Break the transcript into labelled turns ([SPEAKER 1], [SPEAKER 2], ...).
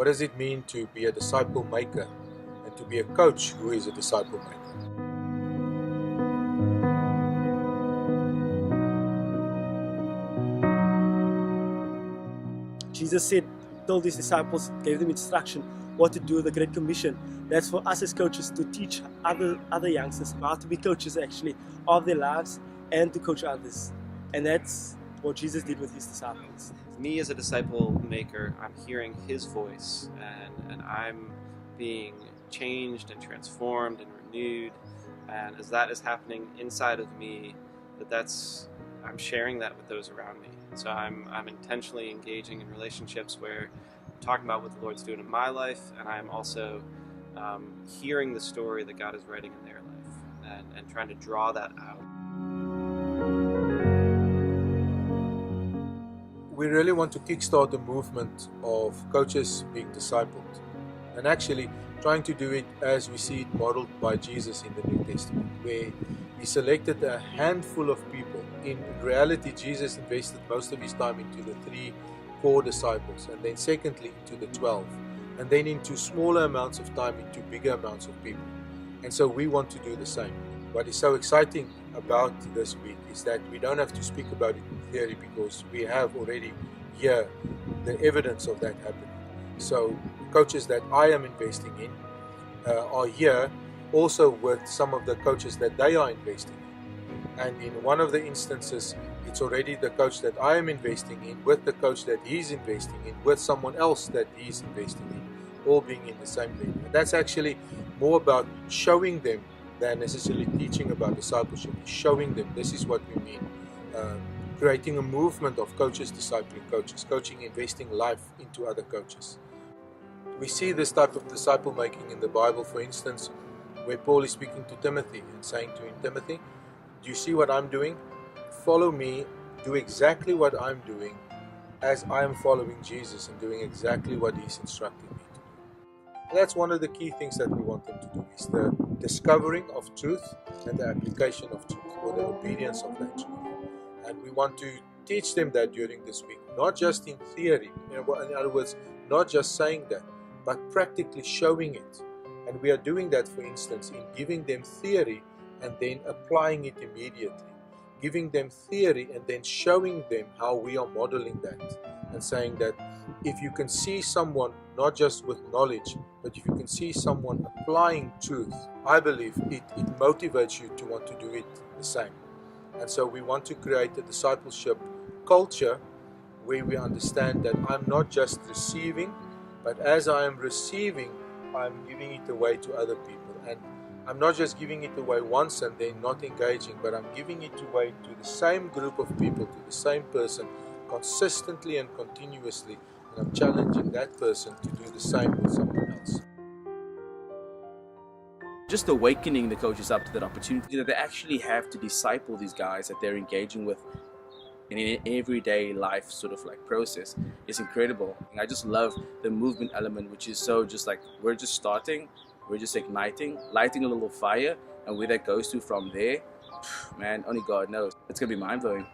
[SPEAKER 1] What does it mean to be a disciple maker and to be a coach who is a disciple maker?
[SPEAKER 2] Jesus said, told his disciples, gave them instruction what to do with the Great Commission. That's for us as coaches to teach other youngsters how to be coaches actually of their lives and to coach others. And that's what Jesus did with his disciples.
[SPEAKER 3] Me as a disciple maker, I'm hearing his voice and I'm being changed and transformed and renewed. And as that is happening inside of me, I'm sharing that with those around me. So I'm intentionally engaging in relationships where I'm talking about what the Lord's doing in my life, and I'm also hearing the story that God is writing in their life and trying to draw that out.
[SPEAKER 1] We really want to kickstart the movement of coaches being discipled, and actually trying to do it as we see it modeled by Jesus in the New Testament, where he selected a handful of people. In reality, Jesus invested most of his time into the 3 core disciples, and then secondly into the 12, and then into smaller amounts of time into bigger amounts of people. And so we want to do the same. What is so exciting about this week is that we don't have to speak about it in theory, because we have already here the evidence of that happening. So coaches that I am investing in are here also with some of the coaches that they are investing in. And in one of the instances, it's already the coach that I am investing in with the coach that he's investing in with someone else that he's investing in, all being in the same venue. And that's actually more about showing them than necessarily teaching about discipleship. It's showing them this is what we mean. Creating a movement of coaches discipling coaches, coaching investing life into other coaches. We see this type of disciple making in the Bible, for instance, where Paul is speaking to Timothy and saying to him, Timothy, do you see what I'm doing? Follow me, do exactly what I'm doing as I am following Jesus and doing exactly what he's instructing me to do. And that's one of the key things that we want them to do, is the discovering of truth and the application of truth, or the obedience of that truth. And we want to teach them that during this week, not just in theory, in other words, not just saying that, but practically showing it. And we are doing that, for instance, in giving them theory and then applying it immediately. Giving them theory and then showing them how we are modeling that. And saying that if you can see someone not just with knowledge, but if you can see someone applying truth, I believe it motivates you to want to do it the same. And so we want to create a discipleship culture where we understand that I'm not just receiving, but as I am receiving, I'm giving it away to other people. And I'm not just giving it away once and then not engaging, but I'm giving it away to the same group of people, to the same person, consistently and continuously. And I'm challenging that person to do the same with someone else.
[SPEAKER 4] Just awakening the coaches up to that opportunity that they actually have to disciple these guys that they're engaging with in an everyday life sort of like process is incredible. And I just love the movement element, which is so just like we're just starting, we're just igniting, lighting a little fire, and where that goes to from there, man, only God knows. It's gonna be mind-blowing.